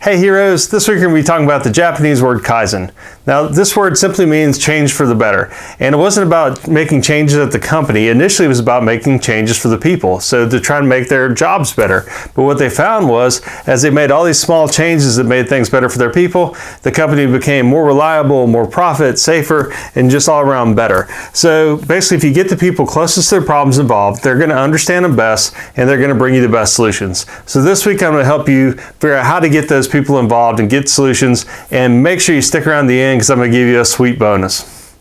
Hey heroes, this week we're going to be talking about the Japanese word Kaizen. Now this word simply means change for the better, and it wasn't about making changes at the company. Initially it was about making changes for the people, so to try and make their jobs better. But what they found was, as they made all these small changes that made things better for their people, the company became more reliable, more profit, safer, and just all around better. So basically if you get the people closest to the problems involved, they're going to understand them best, and they're going to bring you the best solutions. So this week I'm going to help you figure out how to get those people involved and get solutions, and make sure you stick around the end because I'm going to give you a sweet bonus.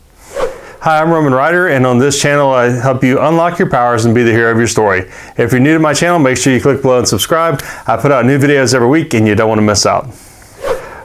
Hi, I'm Ryder, and on this channel I help you unlock your powers and be the hero of your story. If you're new to my channel, make sure you click below and subscribe. I put out new videos every week and you don't want to miss out.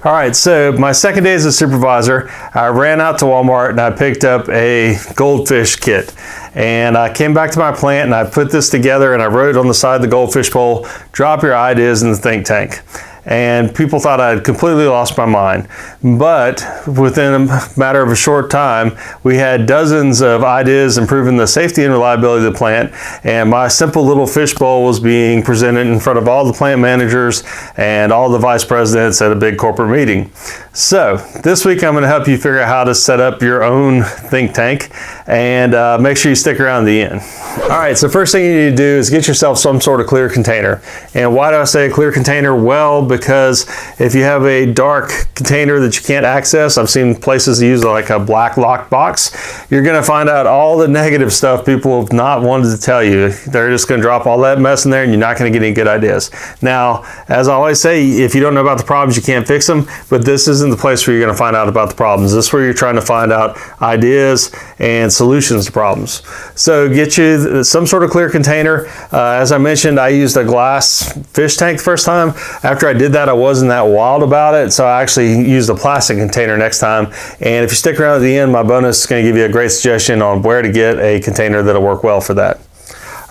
Alright, so my second day as a supervisor, I ran out to Walmart and I picked up a goldfish kit. And I came back to my plant and I put this together and I wrote on the side of the goldfish bowl, drop your ideas in the think tank. And people thought I had completely lost my mind. But within a matter of a short time, we had dozens of ideas improving the safety and reliability of the plant. And my simple little fishbowl was being presented in front of all the plant managers and all the vice presidents at a big corporate meeting. So this week I'm going to help you figure out how to set up your own think tank, and make sure you stick around to the end. Alright, so first thing you need to do is get yourself some sort of clear container. And why do I say a clear container? Well, because if you have a dark container that you can't access, I've seen places use like a black locked box, you're going to find out all the negative stuff people have not wanted to tell you. They're just going to drop all that mess in there and you're not going to get any good ideas. Now, as I always say, if you don't know about the problems, you can't fix them, but this isn't the place where you're going to find out about the problems. This is where you're trying to find out ideas and solutions to problems. So get you some sort of clear container. As I mentioned, I used a glass fish tank the first time. After I did that, I wasn't that wild about it, so I actually used a plastic container next time. And if you stick around at the end, my bonus is going to give you a great suggestion on where to get a container that'll work well for that.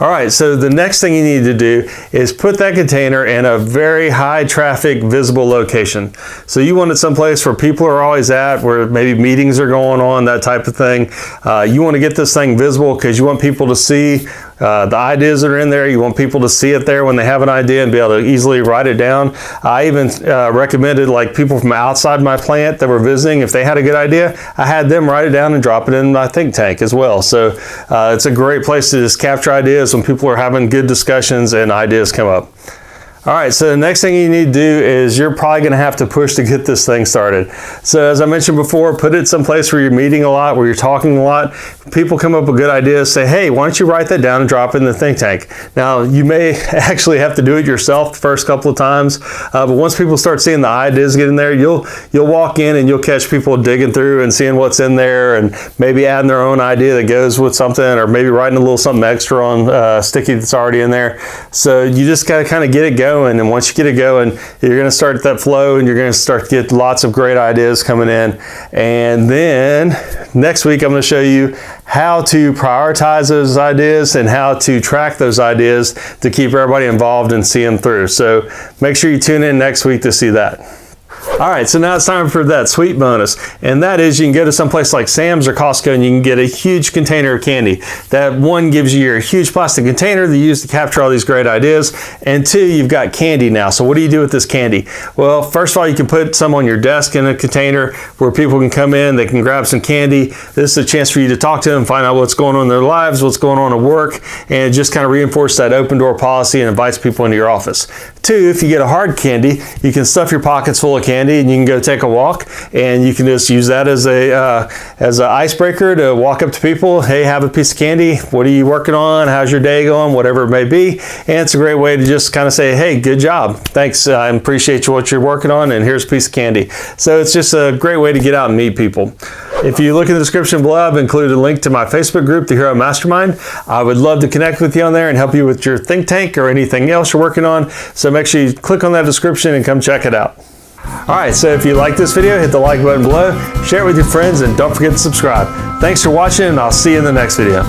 Alright, so the next thing you need to do is put that container in a very high traffic visible location. So you want it someplace where people are always at, where maybe meetings are going on, that type of thing. You want to get this thing visible because you want people to see the ideas that are in there. You want people to see it there when they have an idea and be able to easily write it down. I even recommended, like, people from outside my plant that were visiting, if they had a good idea, I had them write it down and drop it in my think tank as well. So it's a great place to just capture ideas when people are having good discussions and ideas come up. Alright, so the next thing you need to do is you're probably going to have to push to get this thing started. So as I mentioned before, put it someplace where you're meeting a lot, where you're talking a lot. People come up with good ideas, say, hey, why don't you write that down and drop it in the think tank? Now, you may actually have to do it yourself the first couple of times, but once people start seeing the ideas get in there, you'll walk in and you'll catch people digging through and seeing what's in there and maybe adding their own idea that goes with something, or maybe writing a little something extra on sticky that's already in there. So you just got to kind of get it going. And once you get it going, you're going to start that flow and you're going to start to get lots of great ideas coming in. And then next week, I'm going to show you how to prioritize those ideas and how to track those ideas to keep everybody involved and see them through. So make sure you tune in next week to see that. Alright, so now it's time for that sweet bonus, and that is you can go to some place like Sam's or Costco and you can get a huge container of candy. That one gives you your huge plastic container that you use to capture all these great ideas, and two, you've got candy now. So what do you do with this candy? Well, first of all, you can put some on your desk in a container where people can come in, they can grab some candy. This is a chance for you to talk to them, find out what's going on in their lives, what's going on at work, and just kind of reinforce that open door policy and invites people into your office. Two, if you get a hard candy, you can stuff your pockets full of candy and you can go take a walk, and you can just use that as an icebreaker to walk up to people. Hey, have a piece of candy. What are you working on? How's your day going? Whatever it may be. And it's a great way to just kind of say, hey, good job. Thanks. I appreciate what you're working on, and here's a piece of candy. So it's just a great way to get out and meet people. If you look in the description below, I've included a link to my Facebook group, The Hero Mastermind. I would love to connect with you on there and help you with your think tank or anything else you're working on. So make sure you click on that description and come check it out. Alright, so if you like this video, hit the like button below, share it with your friends, and don't forget to subscribe. Thanks for watching, and I'll see you in the next video.